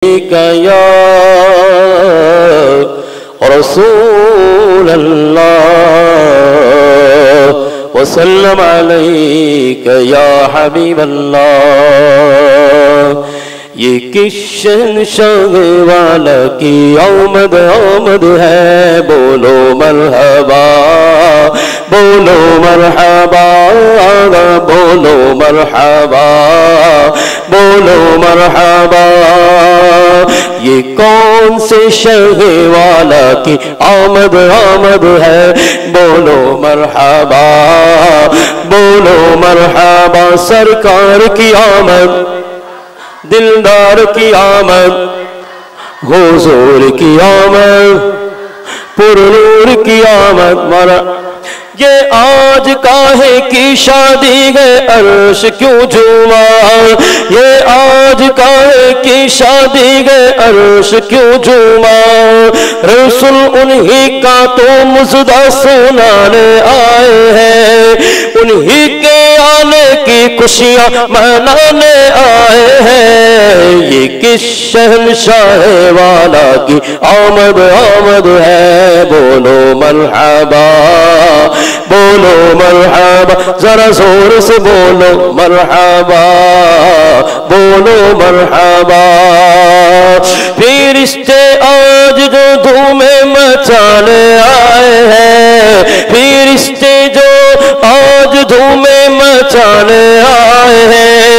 या रसूल अल्लाह वसल्लम अलैका या हबीब अल्लाह। ये किस शहंशाह वाला की आमद आमद है, बोलो मरहबा बोलो मरहबा बोलो मरहबा बोलो मरहबा। ये कौन से शह वाला की आमद आमद है, बोलो मरहबा बोलो मरहबा। सरकार की आमद, दिलदार की आमद, हुजूर की आमद, पुरनूर की आमद। ये आज काहे की शादी है अर्श क्यों झूमा, ये आज काहे की शादी है अर्श क्यों झूमा। रसूल उन्हीं का तो मुजदा सुनाने आए हैं, उन्हीं के आने की खुशियां मनाने आए हैं। ये किस शहंशाह वाला की आमद आमद है, बोलो मरहबा बोलो मरहबा। जरा जोर से बोलो मरहबा बोलो मरहबा। फरिश्ते आज जो धूमें मचाने आए हैं, फरिश्ते जो आज धूमें मचाने आए हैं,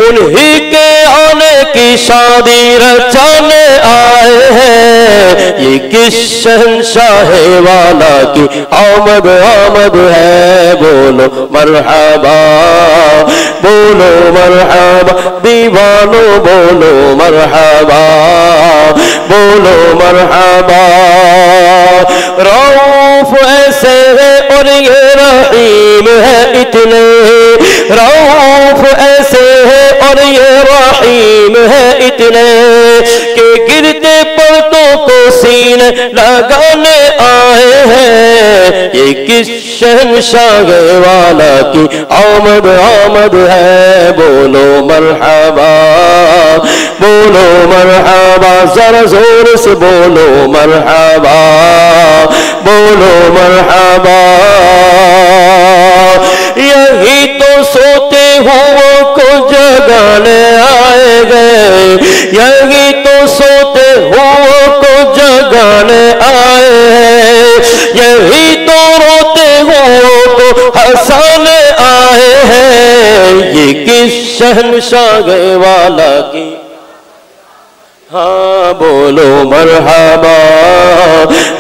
उन्हीं के आने की शादी रचाने आए हैं। ये किस शहंशाह वाला की आमद आमद है, बोलो मरहबा बोलो मरहबा। दीवानो बोलो मरहबा बोलो मरहबा। रऊफ ऐसे है और ये रहीम है इतने, रऊफ ऐसे है और ये रहीम है इतने, के गिरते पर्दों को सीने लगाने आए हैं। ये किस शहंशाह वाला की आमद आमद है, बोलो मरहबा बोलो मरहबा। जरा जोर से बोलो मरहबा बोलो मरहबा। यही तो सोते हुओं को जगाने आए गए, यही तो सोते हुओं को जगाने आए हैं, यही तो रोते हुओं को हंसाने आए हैं। ये किस शहंशाह वाला की, हाँ बोलो मरहबा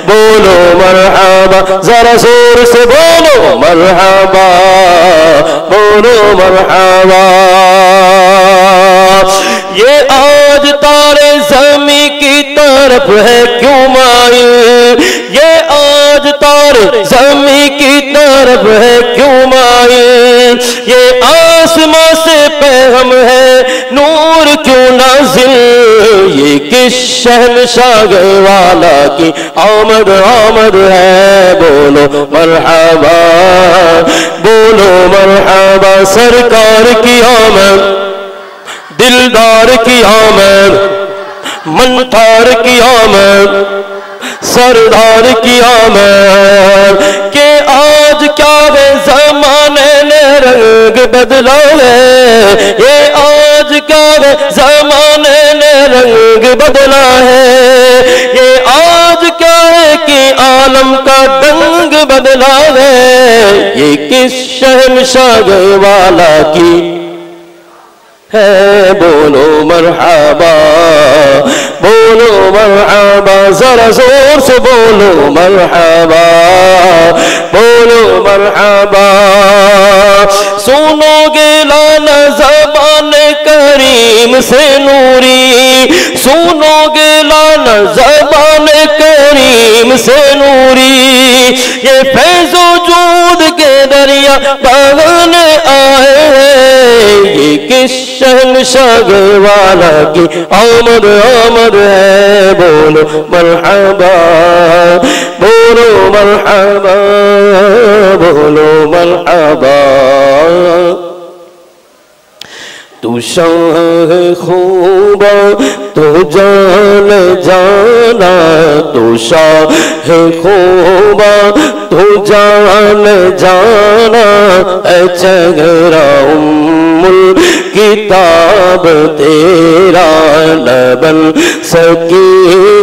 बोलो मरहबा। जरा जोर से बोलो मरहबा बोलो मरहबा। ये आज तारे ज़मीं की तरफ है क्यों माइल, ये आज तारे ज़मीं की तरफ है क्यों माइल। ये आसमां से पैगम है नूर क्यों नाज़िल। ये किस शहंशाह वाला की आमद आमद है, बोलो मरहबा बोलो मरहबा। सरकार की आमद, दिलदार की आमद, मंथार की आमद, सरदार की आमद। के आज क्या है जमाने ने रंग बदला है, ये आज क्या है जमाने ने रंग बदला है। ये आज क्या है कि आलम का दंग बदला है। ये किस शहंशाह वाला की है, बोलो मरहबा बोलो मरहबा। जरा जोर से बोलो मरहबा बोलो मरहबा। सुनोगे लाना ज़बान करीम से नूरी, सुनोगे लाना ज़बान करीम से नूरी। ये फैज़ो जूद के दरिया बहाने आए हैं। ये किस शहंशाह वाला की आमद आमद है, बोलो मरहबा बोलो मरहबा बोलो मरहबा। तू शाह खूबा तो जान जाना, तू शाह खूबा तो जान जाना, ऐ चेहरा उम्मुल किताब तेरा न बन सकी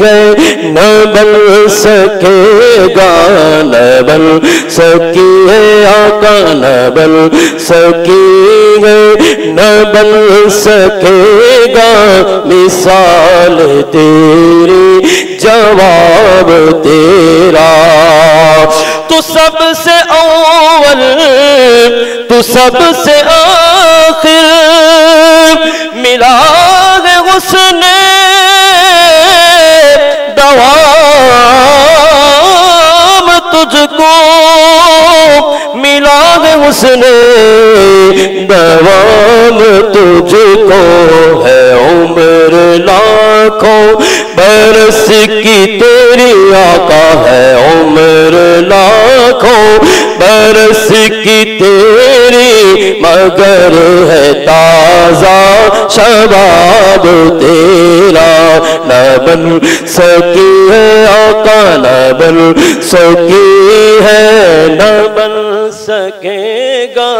है, न बन सकेगा, न बन सकी है आका, न बन सकी है, न बन सकेगा मिसाल तेरी, जवाब तेरा। तू सबसे अव्वल, तू सबसे आखिर, मिला है हुस्ने दवाम तुझको, मिला है हुस्ने दवाम तुझको, है उम्र लाखों बरस की तेरी आका, है उम्र लाखों बरस की तेरी, मगर है ताजा शबाब तेरा, न बन सकी है आका, न बन सकी है, न बन सकेगा।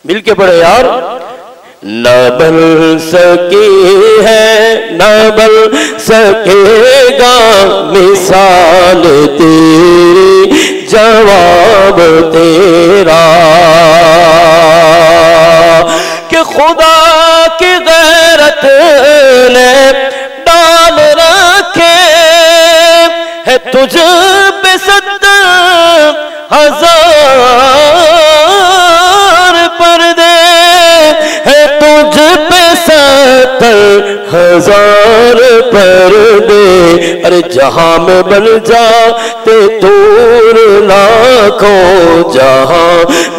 मिल के पढ़े यार। न बन सकी है, न बन सकेगा मिसाल तेरी, जवाब तेरा। कि खुदा की गैरत ने डाल रखे है तुझ पे 70,000 पर्दे, है तुझ पे 70,000 पर्दे। अरे जहां में बन जाते दूर लाखों, जहां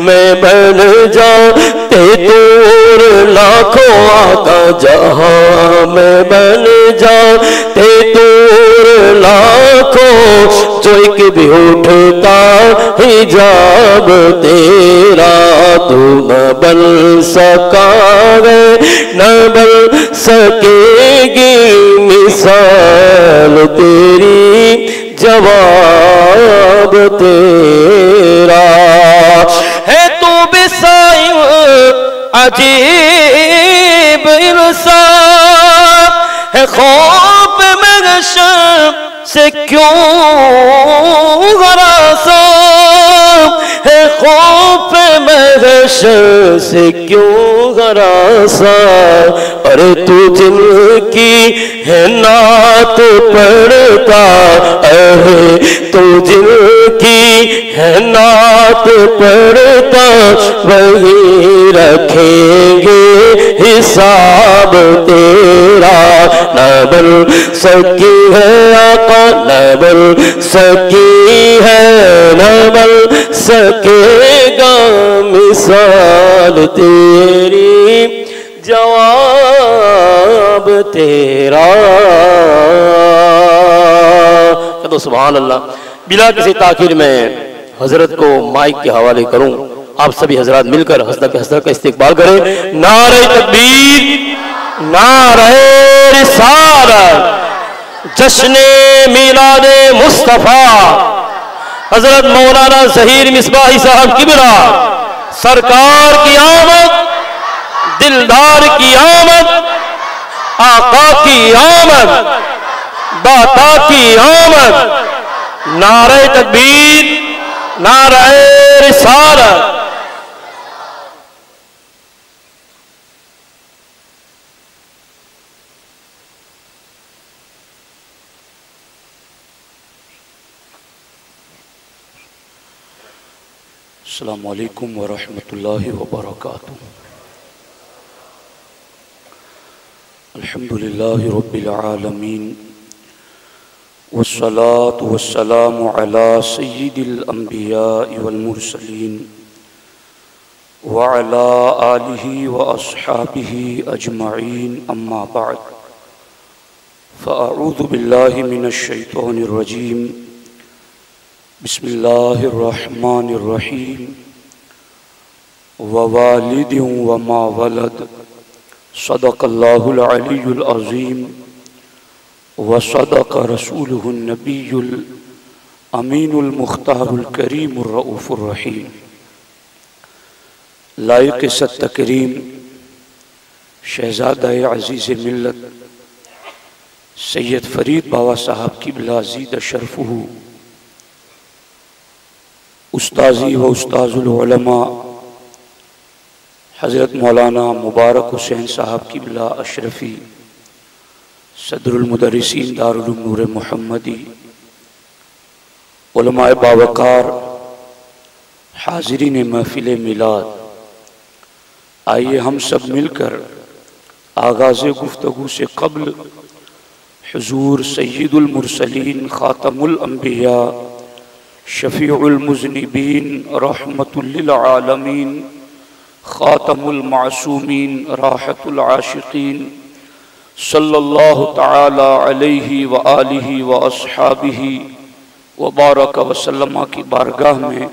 में बन जाते दूर लाखों आका, जहां में बन जाते दूर लाखों, जो एक भी उठता हिजाब तेरा, तू न बन सका है, न बन सकेगी मिसाल तेरी, जवाब तेरा। है तू बिसाई अजीब इंसान, है खौफ महशर से क्यों हरासा, है खौफ महशर से क्यों हरासा। अरे तू जिनकी है नात पढ़ता, अरे तू जिनकी है नात पढ़ता, वही रखेंगे हिसाब तेरा। न बन सकी है आका, न बन सकी है, न बन सकेगा मिसाल तेरी, जवाब तेरा। तो सुभान अल्लाह। बिला किसी ताखीर में हजरत को माइक के हवाले करूं, आप सभी हजरात मिलकर हज़रत का इस्तिकबाल करें। नारे तकबीर, नारे रिसालत, जश्ने मिलादे मुस्तफ़ा, हजरत मौलाना ज़हीर मिसबाही साहब किबला सरकार की आमद, दिलदार की आमद, आका की आमद, दाता की आमद। नारे तकबीर, नारे रिसालत। अस्सलामु अलैकुम व रहमतुल्लाहि व बरकातुहू। अल्हम्दुलिल्लाहि रब्बिल आलमीन, वस्सलातु वस्सलामु अला सय्यिदिल अंबियाइ वल मुरसलीन व अला आलिहि व अस्हाबिहि अजमईन, अम्मा बाद। फ़अऊज़ु बिल्लाहि मिनश शैतानिर रजीम, बिस्मिल्लाहिर रहमानिर रहीम। ववालिदिन वमा वलद सदक़ल्लाहुल अलीयुल अज़ीम व सदक़ रसूलुहुन नबियुल अमीनुल मुख्तारुल करीमुर रऊफ़ुर रहीम। लायक़ सत तकरीम शहज़ादा अज़ीज़ मिल्लत सैयद फ़रीद बाबा साहब क़िबला ज़ीद शरफ़ुहु उस्ताज़ी व उस्ताज़ुल उलमा हज़रत मौलाना मुबारक हुसैन साहब क़िबला अशरफ़ी सदरुल मुदर्रिसीन दारुल उलूम नूर मुहम्मदी, उलमाए बावकार, हाज़िरीन महफ़िल मिलाद, आइए हम सब मिलकर आगाज़ गुफ्तगू से क़ब्ल हुज़ूर सय्यिदुल मुरसलीन ख़ातमुल अंबिया शफ़ीउल मुज़निबीन रहमतुल लिल आलमीन ख़ातमुल मासूमीन राहतुल आशिक़ीन सल्लल्लाहु तआला अलैहि व आलिहि व अस्हाबिहि व बारक व सल्लम की बारगाह में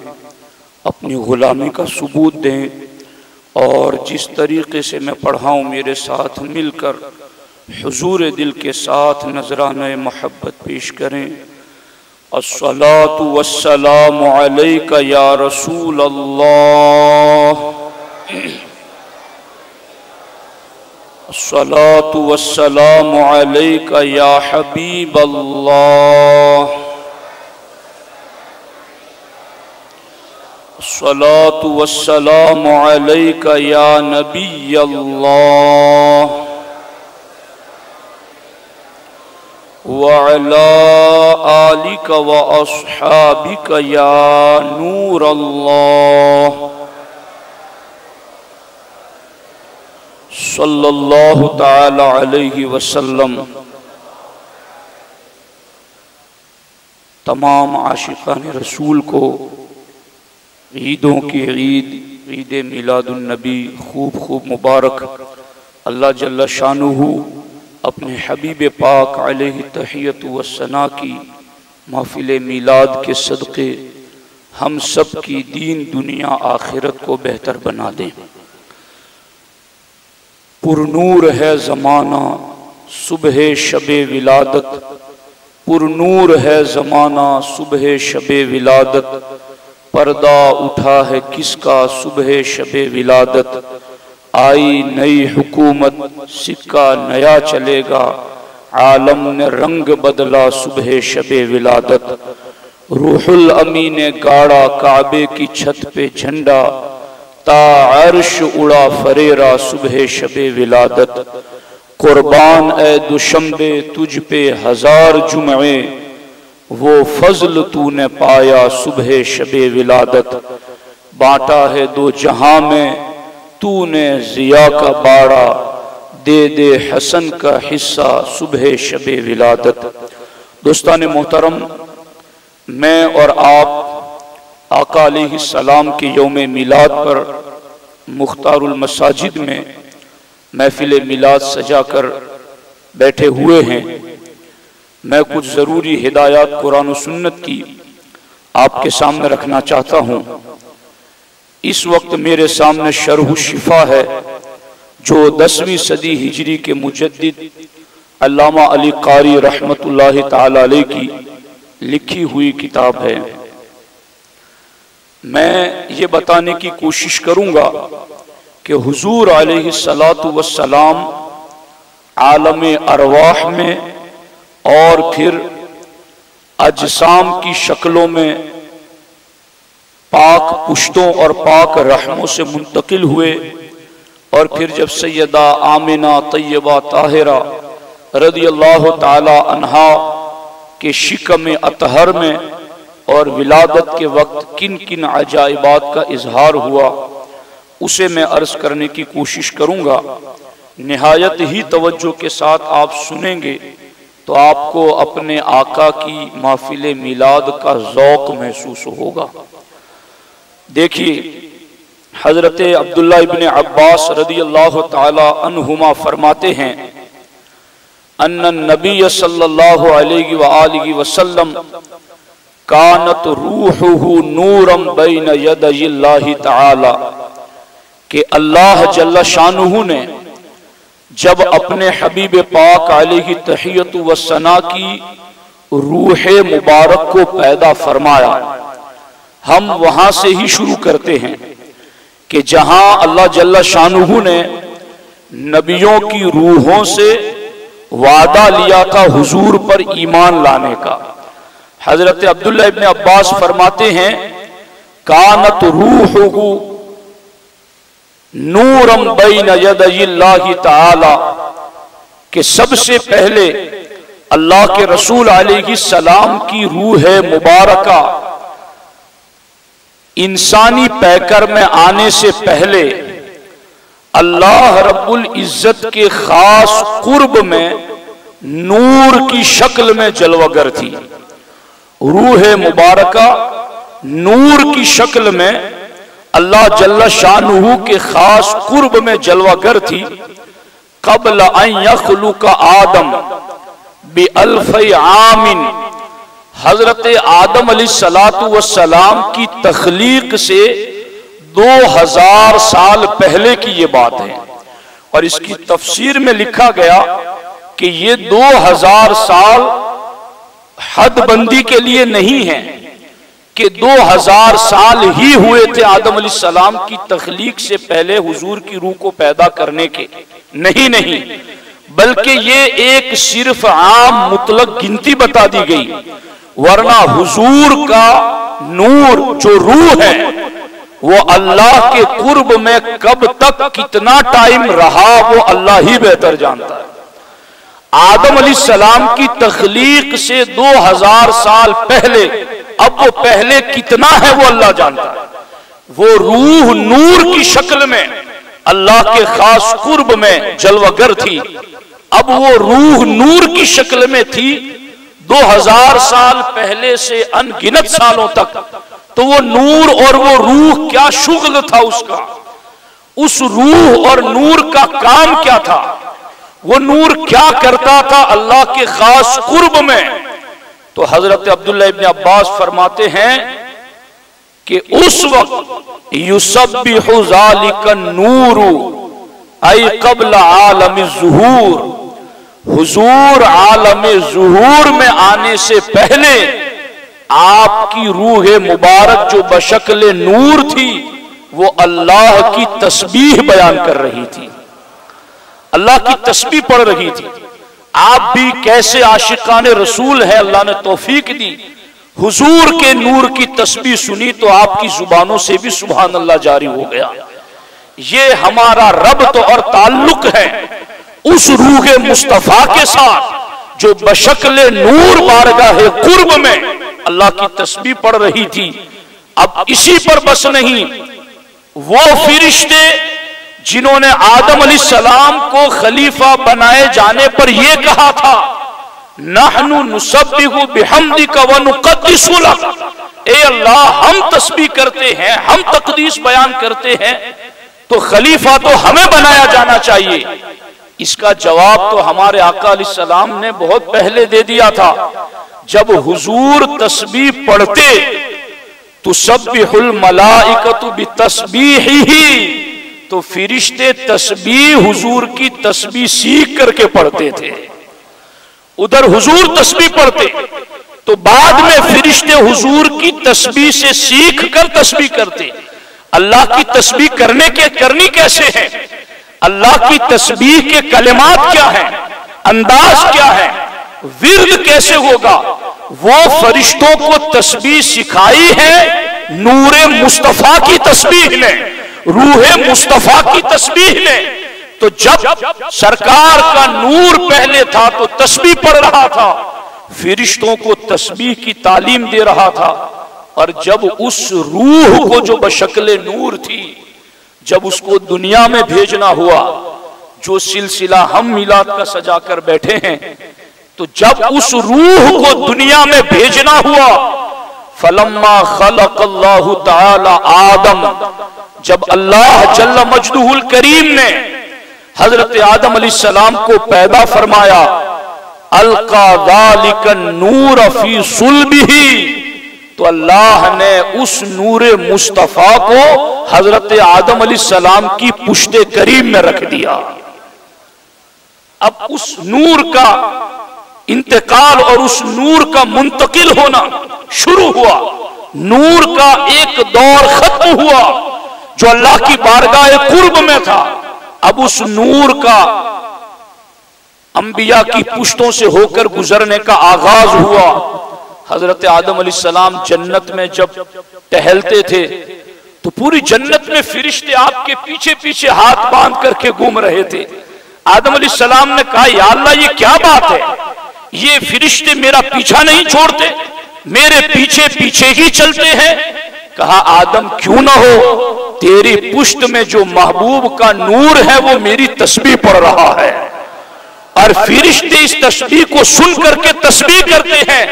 अपनी ग़ुलामी का सबूत दें और जिस तरीक़े से मैं पढ़ाऊँ मेरे साथ मिलकर हुज़ूर दिल के साथ नज़राने मोहब्बत पेश करें। अस्सलातु वस्सलामु अलैका या रसूल अल्लाह, अस्सलातु वस्सलामु अलैका या हबीब अल्लाह, अस्सलातु वस्सलामु अलैका या नबी अल्लाह व अला आलिका व अस्हाबिका या नूर अल्लाह सल्लल्लाहु तआला अलैहि वसल्लम। तमाम आशिक़ान रसूल को ईदों की ईद मिलादुन नबी खूब खूब मुबारक। अल्लाह जल्ल शानुहु अपने हबीब पाक अलैहि तहियतु व सना की महफिल मिलाद के सदक़े हम सब की दीन दुनिया आखिरत को बेहतर बना दें। पुरनूर है ज़माना सुबह शबे विलादत, पुरनूर है ज़माना सुबह शबे विलादत, पर्दा उठा है किसका सुबह शबे विलादत, आई नई हुकूमत सिक्का नया चलेगा, आलम ने रंग बदला सुबह शबे विलादत, रूहुल अमी ने गाड़ा काबे की छत पे झंडा, ता अर्श उड़ा फरेरा सुबह शबे विलादत, कुर्बान ए दुशंबे तुझ पे हजार जुमे, वो फजल तूने पाया सुबह शबे विलादत, बांटा है दो जहां में तूने जिया का बाड़ा, दे दे हसन का हिस्सा सुबह शबे विलादत। दोस्तान मोहतरम, मैं और आप आका अलैहिस्सलाम के यौम मिलाद पर मुख्तारुल मसाजिद में महफिल मिलाद सजा कर बैठे हुए हैं। मैं कुछ ज़रूरी हिदायत कुरान और सुन्नत की आपके सामने रखना चाहता हूँ। इस वक्त मेरे सामने शरह शिफा है जो 10वीं सदी हिजरी के मुजद्दिद अल्लामा अली कारी रहमतुल्लाहि ताला अलैह की लिखी हुई किताब है। मैं ये बताने की कोशिश करूंगा कि हुजूर अलैहिस्सलातु वस्सलाम आलम अरवाह में और फिर अजसाम की शक्लों में पाक पुश्तों और पाक रहमों से मुंतकिल हुए और फिर जब सैयदा आमिना तैयबा ताहिरा रदियल्लाहु ताला अन्हा के शिकम अतहर में और विलादत के वक्त किन किन अजाइबात का इजहार हुआ उसे मैं अर्ज करने की कोशिश करूंगा। निहायत ही तवज्जो के साथ आप सुनेंगे तो आपको अपने आका की महफिल मिलाद का ज़ौक़ महसूस होगा। देखिए, हजरत अब्दुल्ला इब्ने अब्बास रदियल्लाहु ताला अन्हुमा फरमाते हैं, अन्नन नबी सल्लल्लाहु अलैहि व आलिहि वसल्लम कानत रूहुहु नूरम बैन यदयिल्लाहि ताला कि अल्लाह जल्ला शानुहु ने जब अपने हबीब पाक अलैहि तहियत व सना की रूह मुबारक को पैदा फरमाया, हम वहां से ही शुरू करते हैं कि जहां अल्लाह जल्ला शानुहु ने नबियों की रूहों से वादा लिया था हुजूर पर ईमान लाने का। हजरत अब्दुल्लाह इब्न अब्बास फरमाते हैं, कानत रूहुहु नूरम बैन यदयिल्लाहि ताला, कि सबसे पहले अल्लाह के रसूल अलैहि सलाम की रूह मुबारका इंसानी पैकर में आने से पहले अल्लाह रब्बुल इज्जत के खास कुर्ब में नूर की शक्ल में जलवागर थी। रूह मुबारका नूर की शक्ल में अल्लाह जल्ला शानुहु के खास कुर्ब में जलवागर थी। क़ब्ल अन यख़्लुक़ आदम बि अल्फ़ि आमिन, हजरत आदम अलैहिस्सलातु वस्सलाम की तख्लीक से 2000 साल पहले की ये बात है। और इसकी तफसीर में लिखा गया कि ये 2000 साल हदबंदी के लिए नहीं है कि 2000 साल ही हुए थे आदम अलैहिस्सलाम की तख्लीक से पहले हुजूर की रूह को पैदा करने के, नहीं नहीं, बल्कि ये एक सिर्फ आम मुतलक गिनती बता दी गई। वरना हुजूर का नूर जो रूह है वो अल्लाह के कुर्ब में कब तक कितना टाइम रहा वो अल्लाह ही बेहतर जानता है। आदम अलैहिस्सलाम की तख्लीक से 2000 साल पहले, अब वो पहले कितना है वो अल्लाह जानता है। वो रूह नूर की शक्ल में अल्लाह के खास कुर्ब में जलवागर थी। अब वो रूह नूर की शक्ल में थी 2000 साल पहले से अनगिनत सालों तक। तो वो नूर और वो रूह क्या शुगल था उसका, उस रूह और नूर का काम क्या था, वो नूर क्या करता था अल्लाह के खास कुर्ब में। तो हजरत अब्दुल्लाह इब्न अब्बास फरमाते हैं कि उस वक्त युसब्बिहु ज़ालिका नूरु आई क़ब्ल आलम ज़ुहूर, हुजूर आलम ज़ुहूर में आने से पहले आपकी रूह मुबारक जो बशक्ल नूर थी वो अल्लाह की तस्बीह बयान कर रही थी, अल्लाह की तस्बीह पढ़ रही थी। आप भी कैसे आशिकाने रसूल है, अल्लाह ने तौफीक दी, हुजूर के नूर की तस्बीह सुनी तो आपकी जुबानों से भी सुभान अल्लाह जारी हो गया। ये हमारा रब्त और ताल्लुक है उस रूह मुस्तफा के साथ जो बशक्ल नूर बारगाह कुर्ब में अल्लाह की तस्बीह पढ़ रही थी। अब इसी पर बस नहीं, वो फिरिश्ते जिन्होंने आदम अलैहिस्सलाम को खलीफा बनाए जाने पर यह कहा था, नहनु नुसब्बिहु बिहम्दिका व नुक़द्दिसु लक, ए अल्लाह हम तस्बीह करते हैं, हम तकदीस बयान करते हैं, तो खलीफा तो हमें बनाया जाना चाहिए। इसका जवाब तो हमारे आका अलैहिस्सलाम ने बहुत पहले दे दिया था। जब हुजूर तस्बीह पढ़ते तुसब्बिहुल मलाइकतु बितस्बीहिही, तो फिरिश्ते तस्बीह हुजूर की तस्बीह सीख करके पढ़ते थे। उधर हुजूर तस्बीह पढ़ते तो बाद में फिरिश्ते हुजूर की तस्बीह से सीख कर तस्बीह करते। अल्लाह की तस्बीह करनी कैसे है, अल्लाह की तस्बीह के कलिमात क्या है, अंदाज क्या है, विर्द कैसे होगा, वो फरिश्तों को तस्बीह सिखाई है नूरे मुस्तफा की तस्बीह ने, रूहे मुस्तफा की तस्बीह ने। तो जब सरकार का नूर पहले था तो तस्बीह पढ़ रहा था, फिरिश्तों को तस्बीह की तालीम दे रहा था। और जब उस रूह को जो बशक्ल नूर थी, जब उसको दुनिया में भेजना हुआ, जो सिलसिला हम मिलाद का सजा कर बैठे हैं, तो जब उस रूह को दुनिया में भेजना हुआ, फलम्मा खलक़ल्लाहु तआला आदम, जब अल्लाह जल्ल मजदुहुल करीम ने हजरत आदम अलैहिस्सलाम को पैदा फरमाया, अलका ज़ालिका नूर फी सुल्बिही, तो अल्लाह ने उस नूरे मुस्तफा को हजरत आदम अलैहिस्सलाम की पुश्ते करीम में रख दिया। अब उस नूर का इंतकाल और उस नूर का मुंतकिल होना शुरू हुआ। नूर का एक दौर खत्म हुआ जो अल्लाह की बारगाह कुर्ब में था। अब उस नूर का अंबिया की पुश्तों से होकर गुजरने का आगाज हुआ। हजरत आदम अलैहिस्सलाम जन्नत में जब टहलते थे तो पूरी जन्नत में फरिश्ते आपके पीछे पीछे हाथ बांध करके घूम रहे थे। आदम अलैहिस्सलाम ने कहा, या अल्लाह ये क्या बात है, ये फरिश्ते मेरा पीछा नहीं छोड़ते, मेरे पीछे पीछे ही चलते हैं। कहा, आदम क्यों ना हो, तेरी पुश्त में जो महबूब का नूर है वो मेरी तस्बीह पढ़ रहा है और फरिश्ते इस तस्बीह को सुन करके तस्बीह करते हैं।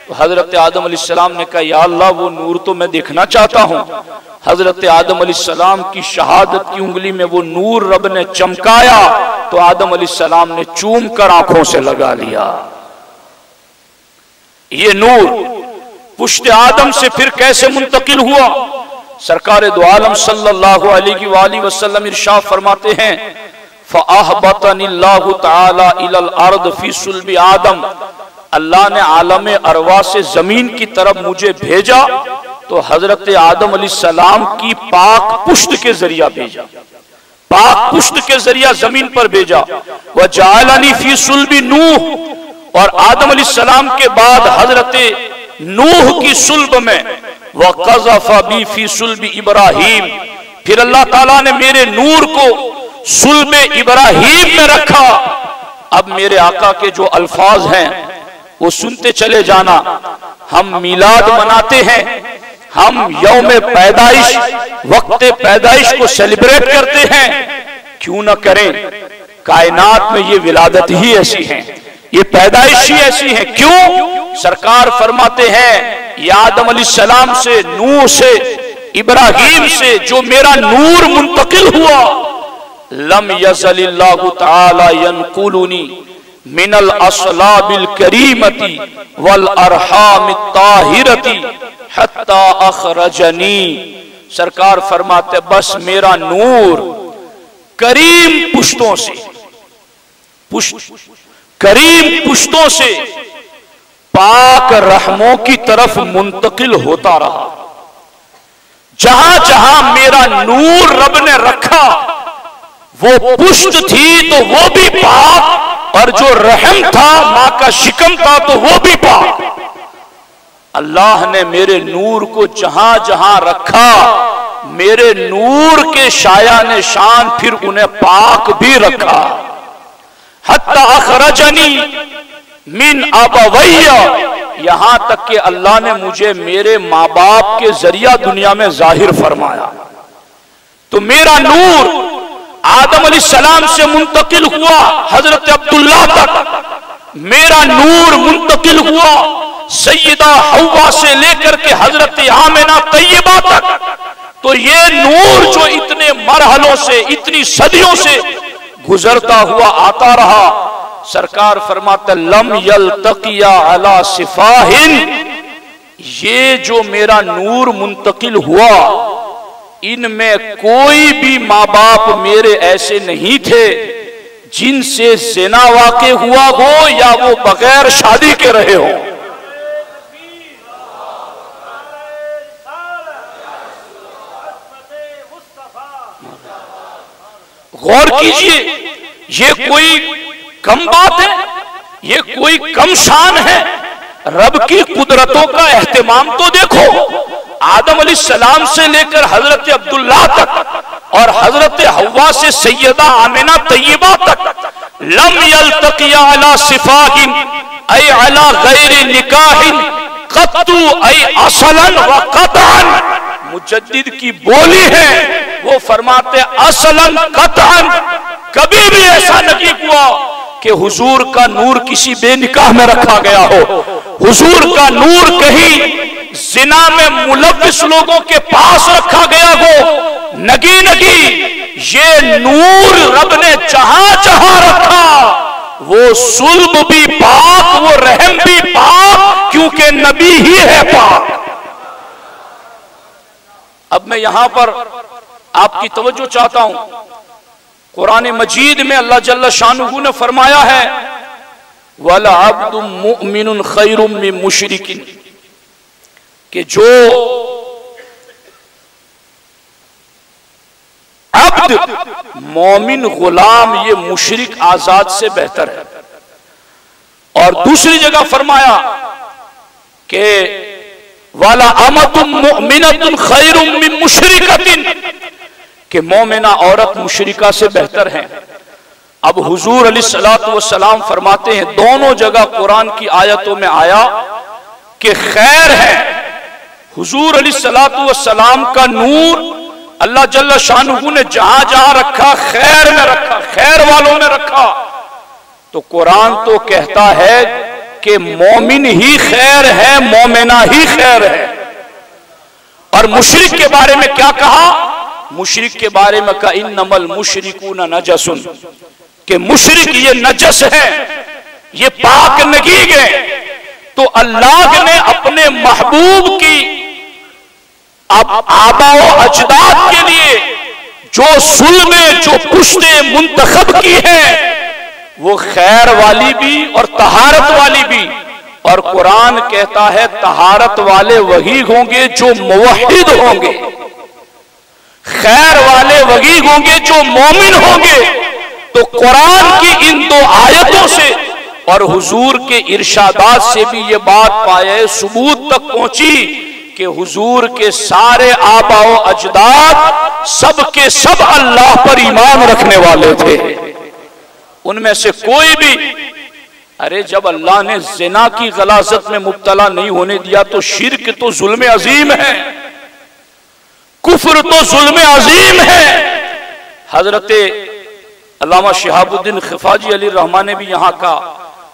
तो हजरत आदम अलैहिस्सलाम ने कहा, या अल्लाह वो नूर तो मैं देखना चाहता हूं। हजरत आदम अलैहिस्सलाम की शहादत की उंगली में वो नूर रब ने चमकाया तो आदम अलैहिस्सलाम ने चूम कर आंखों से लगा लिया। ये नूर पुश्ते आदम से फिर कैसे मुंतकिल हुआ? सरकार दो आलम सल्लल्लाहु अलैहि वसल्लम इरशाद फरमाते हैं, फ़अहबतनिल्लाहु तआला इलल अर्द फी सुल्बि आदम, अल्लाह ने आलम अरवा से जमीन की तरफ मुझे भेजा तो हजरत आदम अलैहिस्सलाम की पाक पुश्त के जरिया भेजा, पाक पुश्त के जरिया जमीन पर भेजा। वह जालनी फी सुल्बि नूह, और आदम अलैहिस्सलाम के बाद हजरत नूह की सुल्ब में वह क़ज़फ़ बी फी सुल्बि इब्राहीम, फिर अल्लाह ताला ने मेरे नूर को सुल्ब इब्राहीम में रखा। अब मेरे आका के जो अल्फाज हैं वो सुनते चले जाना। हम मिलाद मनाते हैं, हम यौम पैदाइश वक्त पैदाइश को सेलिब्रेट करते हैं, क्यों ना करें। कायनात में ये विलादत ही ऐसी है, ये पैदाइश ही ऐसी है। क्यों? सरकार फरमाते हैं, या आदम अलैहिस्सलाम से, नूह से, इब्राहीम से जो मेरा नूर मुंतकिल हुआ, लम यज़लिल्लाहु तआला यनकुलुनी मिनल अस्लाबिल करीमती वल अरहामित ताहिरती हत्ता अखरजनी। सरकार फरमाते, बस मेरा नूर करीम पुश्तों से, करीम पुश्तों से पाक रहमों की तरफ मुंतकिल होता रहा। जहां जहां मेरा नूर रब ने रखा वो पुश्त थी तो वो भी पाक, और जो रहम था, मां का शिकम था, तो वो भी पाक। अल्लाह ने मेरे नूर को जहां जहां रखा, मेरे नूर के शाया ने शान फिर उन्हें पाक भी रखा। हत्ता अखरजनी मिन अबवैया, यहां तक कि अल्लाह ने मुझे मेरे माँ बाप के जरिया दुनिया में जाहिर फरमाया। तो मेरा नूर आदम अलैहिस्सलाम से मुंतकिल हुआ हजरत अब्दुल्लाह तक, मेरा नूर मुंतकिल हुआ सैयदा हव्वा से लेकर के हजरत आमिना तैयबा तक। तो ये नूर जो इतने मरहलों से, इतनी सदियों से गुजरता हुआ आता रहा। सरकार फरमाते, लम यल्तकिया अला सिफाहिन, ये जो मेरा नूर मुंतकिल हुआ, इनमें कोई भी माँ बाप मेरे ऐसे नहीं थे जिनसे ज़िना वाक़े हुआ हो या वो बगैर शादी के रहे हो। गौर कीजिए, ये कोई कम बात है, ये कोई कम शान है। रब की कुदरतों का एहतमाम तो देखो। आदम अलैहिस्सलाम से लेकर हजरत अब्दुल्लाह तक और हजरत हव्वा से सैयदा आमिना तैयबा तक, लम यल्तकिया अला सिफाहिन ऐ अला गैर निकाहिन कत्तु ऐ असलन व कतअन। मुजद्दिद की बोली है, वो फरमाते असलन कतअन, कभी भी ऐसा नहीं हुआ कि हुजूर का नूर किसी बेनिकाह में रखा गया हो, हुजूर का नूर कहीं जिना में मुलव्विस लोगों के पास रखा गया हो। नगी नगी ये नूर रब ने जहां जहां रखा, वो सुल्ब भी पाक, वो रहम भी पाक, क्योंकि नबी ही है पाक। अब मैं यहां पर आपकी तवज्जो चाहता हूं, कुरान मजीद में अल्लाह जल्ल शानुहु ने फरमाया है वला अब्दुम मुमिनुन खैरुम मिन मुशरिकिन, कि जो अब्द मोमिन गुलाम ये मुशरिक आजाद से बेहतर है। और दूसरी जगह फरमाया कि वाला अमतुम मुमिनतुन खैरुम मिन मुशरिकतिन, कि मोमिना औरत मुशरिका से बेहतर है। अब हुजूर अलैहिस्सलातु वस्सलाम फरमाते हैं दोनों जगह कुरान की आयतों में आया कि खैर है। हुजूर अलैहिस्सलातु वस्सलाम का नूर अल्लाह जल्ल शानुहु ने जहां जहां रखा खैर में रखा, खैर वालों में रखा। तो कुरान तो कहता है कि मोमिन ही खैर है, मोमिना ही खैर है। और मुशरिक के बारे में क्या कहा? मुशरिक के बारे में कहा इन्नमल मुशरिकूना नजसुन, कि मुशरिक ये नजस है, ये पाक नहीं गए। तो अल्लाह ने अपने महबूब की आबाओ अजदाद के लिए जो सुल्में, जो पुश्तें मुंतखब की है वो खैर वाली भी और तहारत वाली भी। और कुरान कहता है तहारत वाले वही होंगे जो मुवहिद होंगे, खैर वाले वही होंगे जो मोमिन होंगे। तो कुरान की इन दो आयतों से और हुजूर के इरशादात से भी ये बात पाए सबूत तक पहुंची कि हुजूर के सारे आबाओ अजदाद सब के सब अल्लाह पर ईमान रखने वाले थे। उनमें से कोई भी, अरे जब अल्लाह ने जिना की गलाजत में मुब्तला नहीं होने दिया तो शिर्क तो जुल्म अजीम है, कुफ्र तो जुल्म अजीम है। हजरत अल्लामा शिहाबुद्दीन खिफाजी अली रहमान ने भी यहाँ का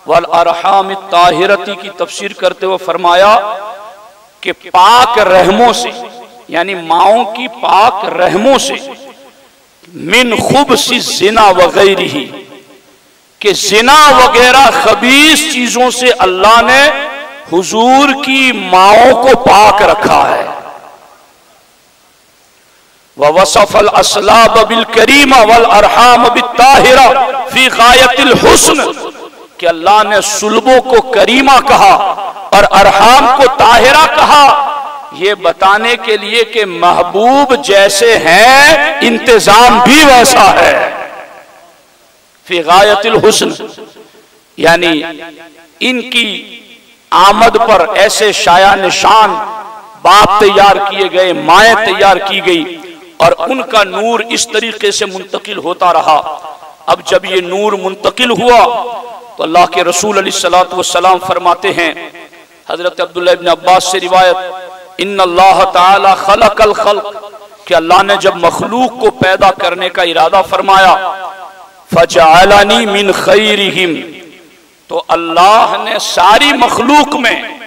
वल अरहाम ताहिरती की तफसीर करते हुए फरमाया कि पाक रहमों से, यानी माओं की पाक रहमों से, मिन खुबसी जिना वगैरह ही, कि जिना वगैरह खबीस चीजों से अल्लाह ने हुजूर की माओं को पाक रखा है। वसफल असलाब बिल करीमा वल अरहाम बिल ताहिरा फी गायतिल हुस्न, कि अल्लाह ने सुल्बों को करीमा कहा और अरहाम को ताहिरा कहा, ये बताने के लिए कि महबूब जैसे हैं इंतजाम भी वैसा है। फी गायतिल हुस्न, यानी इनकी आमद पर ऐसे शाया निशान बाप तैयार किए गए, माएँ तैयार की गई और उनका नूर इस तरीके से मुंतकिल होता रहा। अब जब ये नूर मुंतकिल हुआ तो अल्लाह के रसूल अलैहिस्सलातु वस्सलाम फरमाते हैं, हजरत अब्दुल्लाह इब्न अब्बास से रिवायत, इन्नल्लाह ताला खलकल खल्क, कि अल्लाह ने जब मखलूक को पैदा करने का इरादा फरमाया, फजअलनी मिन खैरिहिम, तो अल्लाह ने सारी मखलूक में,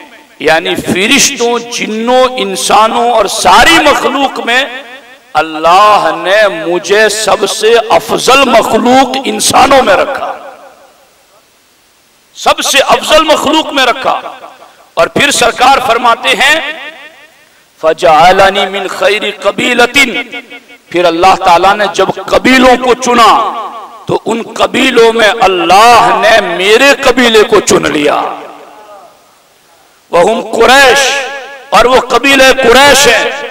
यानी फिरिश्तों, जिन्नों, इंसानों और सारी मखलूक में अल्लाह ने मुझे सबसे अफजल मखलूक इंसानों में रखा, सबसे अफजल मखलूक में रखा। और फिर सरकार फरमाते हैं फजअलनी मिन खैरि कबीलतिन, फिर अल्लाह ताला ने जब कबीलों को चुना तो उन कबीलों में अल्लाह ने मेरे कबीले को चुन लिया। वहुम कुरैश, और वो कबीले कुरैश है।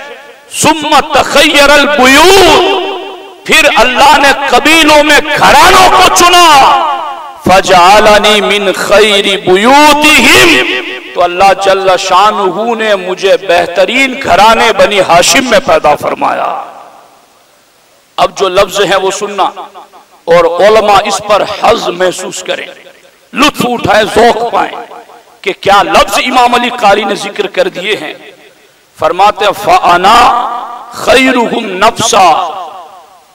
सुम्मा तखय्यरल बुयूत, फिर अल्लाह ने कबीलों में घरानों को चुना। फजअलनी मिन खैरि बुयूतिहिम, तो अल्लाह जल्ल शानुहु ने मुझे बेहतरीन घराने बनी हाशिम में पैदा फरमाया। अब जो लफ्ज है वो सुनना और उलमा इस पर हज़ महसूस करें, लुत्फ उठाए, ज़ौक़ पाएं कि क्या लफ्ज इमाम अली कारी ने जिक्र कर दिए हैं। फरमाते फ़अना खैरुहुम नफ्सा,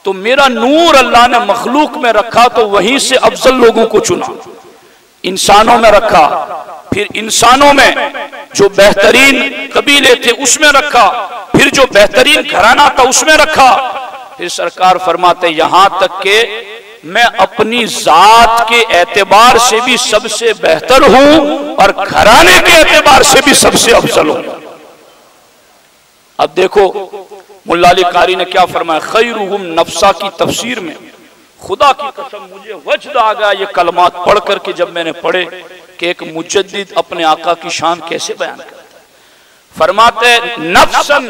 तो मेरा नूर अल्लाह ने मखलूक में रखा तो वहीं से अफजल लोगों को चुना, इंसानों में रखा, फिर इंसानों में जो बेहतरीन कबीले थे उसमें रखा, फिर जो बेहतरीन घराना था उसमें रखा। फिर सरकार फरमाते यहां तक के मैं अपनी जात के एतबार से भी सबसे बेहतर हूं और घराने के एतबार से भी सबसे अफजल हूं। अब देखो मुल्ला अली कारी ने क्या फरमाया, खैरुहुम नफ्सा की तफसीर में खुदा की कसम मुझे वजद आ गया ये कलमात पढ़ करके, जब मैंने पढ़े कि एक मुजद्दिद अपने आका की शान कैसे बयान करता है। फरमाते नफ्सन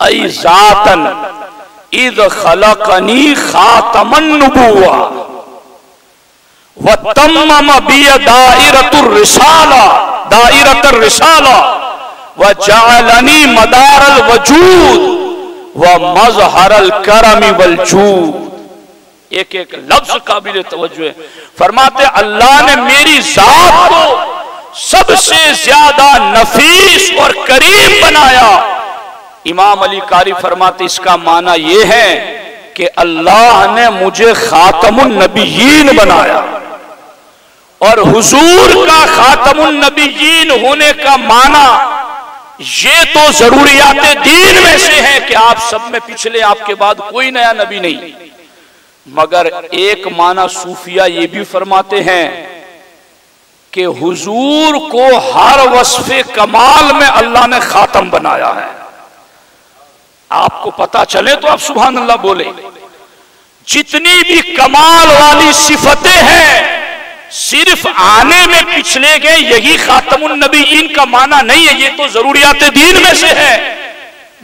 ऐ ज़ातन इद खलकनी खातमन नबुव्वा व तम्मम बि दाइरतुर रिसाला व जअलनी मदारल वजूद व मज़हरल करमी वल जूद। एक एक लफ्ज काबिल तवज्जो है। फरमाते अल्लाह ने मेरी जात को सबसे ज्यादा नफीस और करीम बनाया। इमाम अली कारी फरमाते इसका माना यह है कि अल्लाह ने मुझे खातमुन नबीयीन बनाया, और हुजूर का खातमुन नबीयीन होने का माना ये तो जरूरियात दीन में से है कि आप सब में पिछले आपके बाद कोई नया नबी नहीं, मगर एक माना सूफिया ये भी फरमाते हैं कि हुजूर को हर वस्फे कमाल में अल्लाह ने खातम बनाया है। आपको पता चले तो आप सुभान अल्लाह बोले। जितनी भी कमाल वाली सिफतें हैं सिर्फ आने में पिछले गए, यही खातमुन नबीयीन का माना नहीं है, ये तो जरूरियात दीन में से है।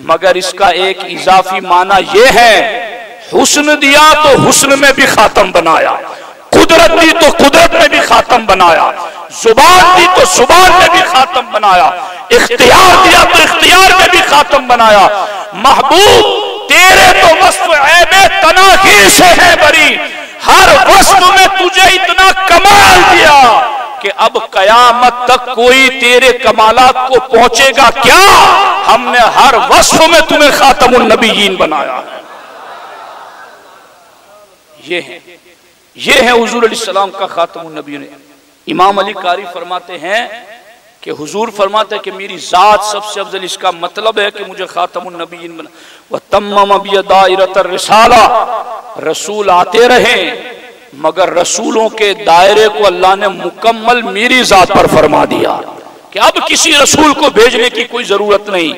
मगर इसका एक इजाफी माना यह है, हुस्न दिया तो हुस्न में भी खातम बनाया, कुदरत दी तो कुदरत में भी खातम बनाया, जुबान दी तो जुबान में भी खातम बनाया, इख्तियार दिया तो इख्तियार में भी खातम बनाया। महबूब तेरे तो वस्फ ऐबे तनाही से है बरी, हर वस्फ में तुझे इतना कमाल दिया कि अब कयामत तक कोई तेरे कमालात को पहुंचेगा क्या। हमने हर वस्फ में तुम्हें खातमुन नबीयीन बनाया है। ये है हुजूर अलैहिस्सलाम का खातमुन नबीयीन। इमाम अली कारी फरमाते हैं कि हुजूर फरमाते हैं कि मेरी जात सबसे अफजल, इसका मतलब है कि मुझे खातमुन नबीयीन बना। व तम्मम बि दाइरतर रिसाला, रसूल आते रहे मगर रसूलों के दायरे को अल्लाह ने मुकम्मल मेरी जात पर फरमा दिया कि अब किसी रसूल को भेजने की कोई जरूरत नहीं,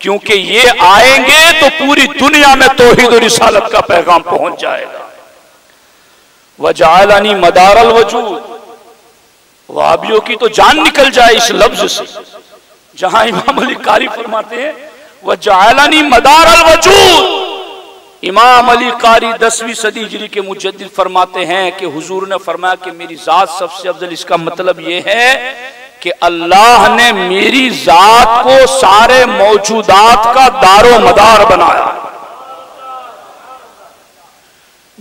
क्योंकि ये आएंगे तो पूरी दुनिया में तौहीद और रिसालत का पैगाम पहुंच जाएगा। वजअलनी मदारल वजूद, वहाबियों की तो जान निकल जाए इस लफ्ज से, जहां इमाम अली कारी फरमाते हैं वजअलनी मदारल वजूद। इमाम अली कारी 10वीं सदी हिजरी के मुजद्दिद फरमाते हैं कि हुजूर ने फरमाया कि मेरी जात सबसे अफजल, इसका मतलब यह है कि अल्लाह ने मेरी जात को सारे मौजूदात का दारो मदार बनाया।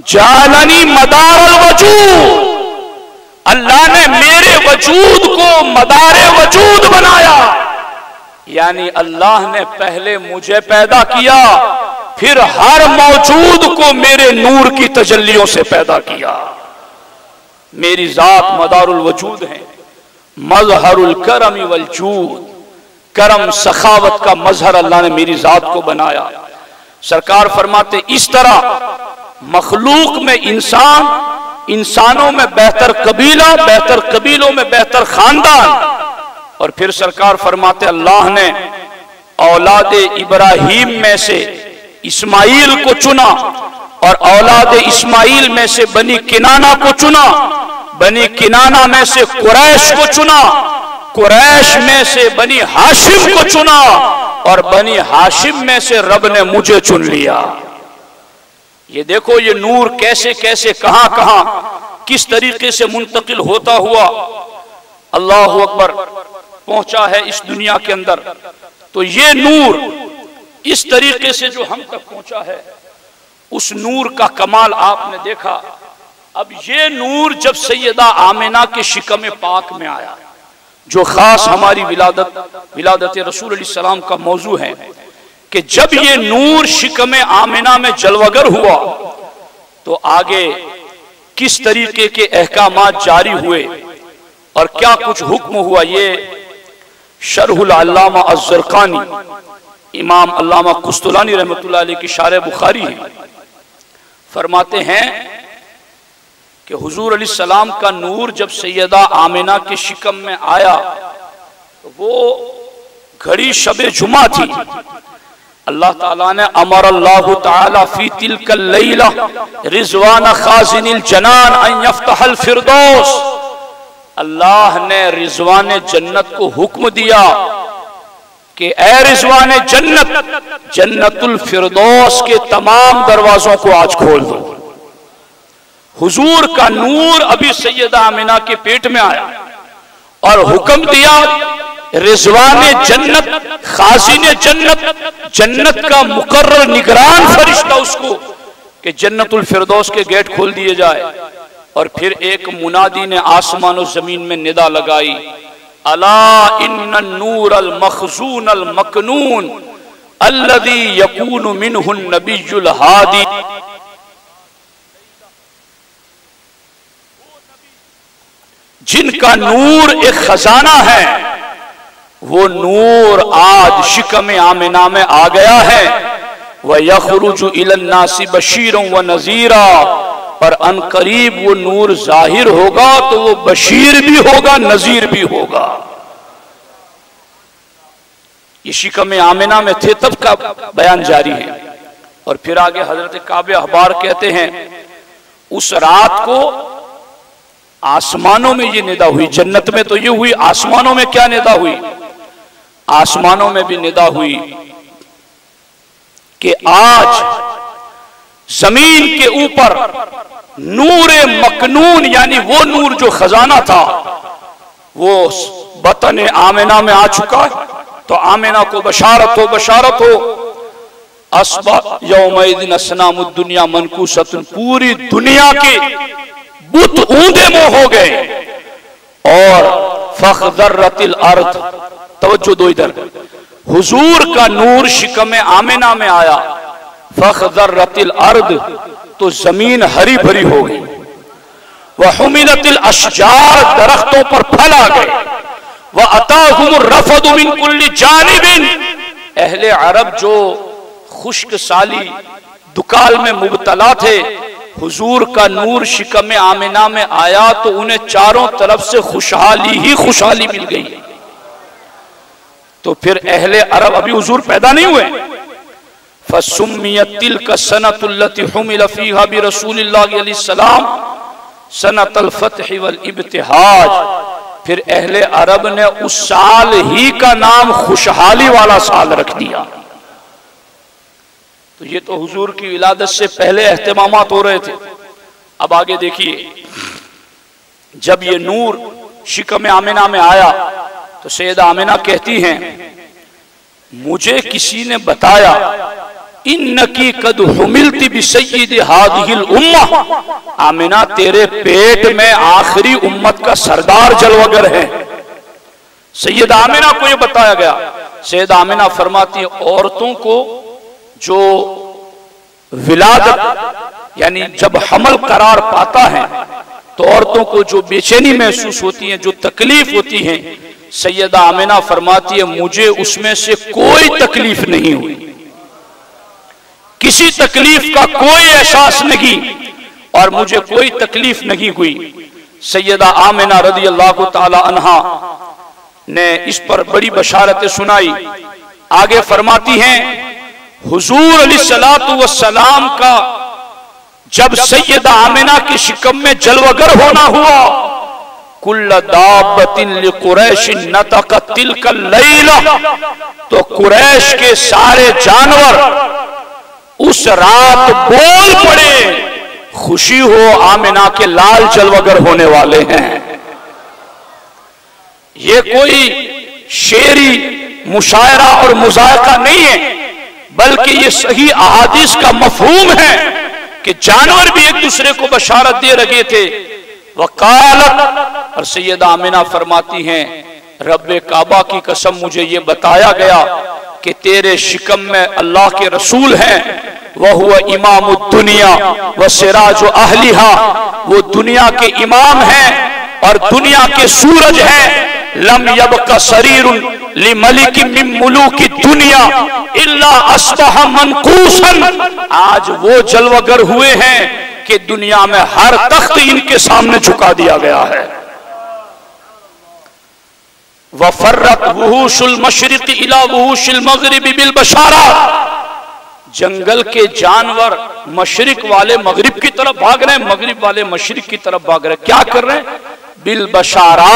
जालनी मदारल वजूद, अल्लाह ने मेरे वजूद को मदारे वजूद बनाया, यानी अल्लाह ने पहले मुझे पैदा किया, फिर हर मौजूद को मेरे नूर की तजल्लियों से पैदा किया। मेरी जात मदारुल वजूद है, मजहरुल करम वल जूद, करम सखावत का मजहर अल्लाह ने मेरी जात को बनाया। सरकार फरमाते इस तरह मखलूक में इंसान, इंसानों में बेहतर कबीला, बेहतर कबीलों में बेहतर खानदान। और फिर सरकार फरमाते अल्लाह ने औलाद इब्राहीम में से इस्माइल को चुना, और औलाद इस्माइल में से बनी किनाना को चुना, बनी किनाना में से कुरैश को चुना, कुरैश में से बनी हाशिम को चुना, और बनी हाशिम में से रब ने मुझे चुन लिया। ये देखो ये नूर कैसे कैसे कहां कहां किस तरीके से मुंतकिल होता हुआ अल्लाह अकबर पहुंचा है इस दुनिया के अंदर। तो ये नूर इस तरीके से जो हम तक पहुंचा है, उस नूर का कमाल आपने देखा। अब ये नूर जब सैयदा आमिना के शिकम पाक में आया, जो खास हमारी विलादत रसूल अलैहिस्सलाम का मौजू है, कि जब ये नूर शिकम आमिना में जलवगर हुआ तो आगे किस तरीके के अहकामात जारी हुए और क्या कुछ हुक्म हुआ, ये शरहुल अल्लामा अज़्ज़रक़ानी इमाम अल्लामा कुस्तलानी रहमतुल्लाह अलैह की शारे बुखारी है। फरमाते हैं कि हुजूर अलैहिस्सलाम का नूर जब सैयदा आमिना के शिकम में आया तो वो घड़ी शबे जुमा थी। अल्लाह ताला ने अमर अल्लाह ताला फी तिलकल लैला रिजवान खाजिनिल जनान अन यफ्तहल फिरदौस, अल्लाह ने रिजवान जन्नत को हुक्म दिया कि ए रिजवान जन्नत, जन्नतुल फिरदौस के तमाम दरवाजों को आज खोल दो। हुजूर का नूर अभी सैयदा आमिना के पेट में आया और हुक्म दिया रिजवान जन्नत, खाजिन जन्नत, जन्नत का मुकर्रर निगरान फरिश्ता उसको कि जन्नतुल फिरदौस के गेट खोल दिए जाए। और फिर एक मुनादी ने आसमान और जमीन में निदा लगाई, अला इन्नन नूर अल मखजून अल मकनून अल्लज़ी यकूनु मिन्हुन नबियुल हादी, जिनका नूर एक खजाना है, वो नूर आज शिकम आमिना में आ गया है। वह यखरुजु इलन्नासी बशीरन व नज़ीरा, और अनकरीब वो नूर जाहिर होगा तो वो बशीर भी होगा नजीर भी होगा। ये शिकम आमिना में थे तब का बयान जारी है। और फिर आगे हजरत काबे अहबार कहते हैं उस रात को आसमानों में ये निदा हुई, जन्नत में तो ये हुई, आसमानों में क्या निदा हुई? आसमानों में भी निदा हुई कि आज जमीन के ऊपर नूरे मकनून, यानी वो नूर जो खजाना था वो बतन आमिना में आ चुका है। तो आमिना को बशारत हो, बशारत हो, अस्बा यौमइदिन असनामुद दुनिया मनकूसतुन, पूरी दुनिया के बुत ऊंधे मुंह हो गए। और फखदर्रतिल अर्द, तवज्जो दो इधर, हुजूर का नूर शिकम आमिना में आया, फखदर्रतिल अर्द, तो जमीन हरी भरी हो गई। वह हुमिलतिल अशजार, दरख्तों पर फल आ गए। वह अताहुमुर रफदु मिन कुल्ली जानिबिन, अहले अरब जो खुश्क साली दुकाल में मुबतला थे, हुजूर का नूर शिकम आमिना में आया तो उन्हें चारों तरफ से खुशहाली ही खुशहाली मिल गई। तो फिर अहले अरब, अभी हुजूर पैदा नहीं हुए, फसुम्मियत तिल्का सनतुल्लती हुमिल फीहा बिरसूलिल्लाह अलैहि सलाम सनतल फत्ह वल इब्तिहाज, फिर अहले अरब ने उस साल ही का नाम खुशहाली वाला साल रख दिया। तो ये तो हुजूर की विलादत से पहले एहतमामात हो रहे थे। अब आगे देखिए, जब ये नूर शिकम आमिना में आया तो सैयदा आमिना कहती हैं मुझे किसी ने बताया इन्नकी कद हुमिलती बिसय्यिद हादिहिल उम्मा, आमिना तेरे पेट में आखिरी उम्मत का सरदार जलवगर है। सैयदा आमिना को यह बताया गया। सैयदा आमिना फरमाती है औरतों को जो विलादत यानी जब हमल करार पाता है तो औरतों को जो बेचैनी महसूस होती है, जो तकलीफ होती है, सैयदा आमिना फरमाती है मुझे उसमें से कोई तकलीफ नहीं हुई, किसी तकलीफ का कोई एहसास नहीं और मुझे कोई तकलीफ नहीं हुई। सैयदा आमिना रज़ी अल्लाह ताला अन्हा ने इस पर बड़ी बशारतें सुनाई। आगे फरमाती हैं हुजूर अलैहिस्सलातु वस्सलाम का जब सैयदा आमिना के शिकम में जलवगर होना हुआ, कुल्ल दाब्बतिन लिकुरैश नतक़त तिल्कल लैला, तो कुरैश के सारे जानवर उस रात बोल पड़े, खुशी हो आमिना के लाल जलवगर होने वाले हैं। ये कोई शेरी मुशायरा और मुजायका नहीं है, बल्कि ये सही अहादीस का मफहूम है कि जानवर भी एक दूसरे को बशारत दे रहे थे। वकालत, और सैयदा आमिना फरमाती हैं रब्बे काबा की कसम मुझे ये बताया गया कि तेरे शिकम में अल्लाह के रसूल हैं, वह हुआ इमाम दुनिया व सिराज अहलिहा, वो दुनिया के इमाम हैं और दुनिया के सूरज हैं। लम यबका सरीरुन लिमलिक मिन मुलूकी दुनिया इल्ला अस्बह मनकूसन, आज वो जलवगर हुए हैं कि दुनिया में हर तख्त इनके सामने झुका दिया गया है। वफर्रत वहूशुल मशरिक इला वहूशिल मगरिब बिल बशारा, जंगल के जानवर मशरिक वाले मगरिब की तरफ भाग रहे हैं, मगरिब वाले मशरिक की तरफ भाग रहे हैं। क्या कर रहे हैं? बिल बशारा,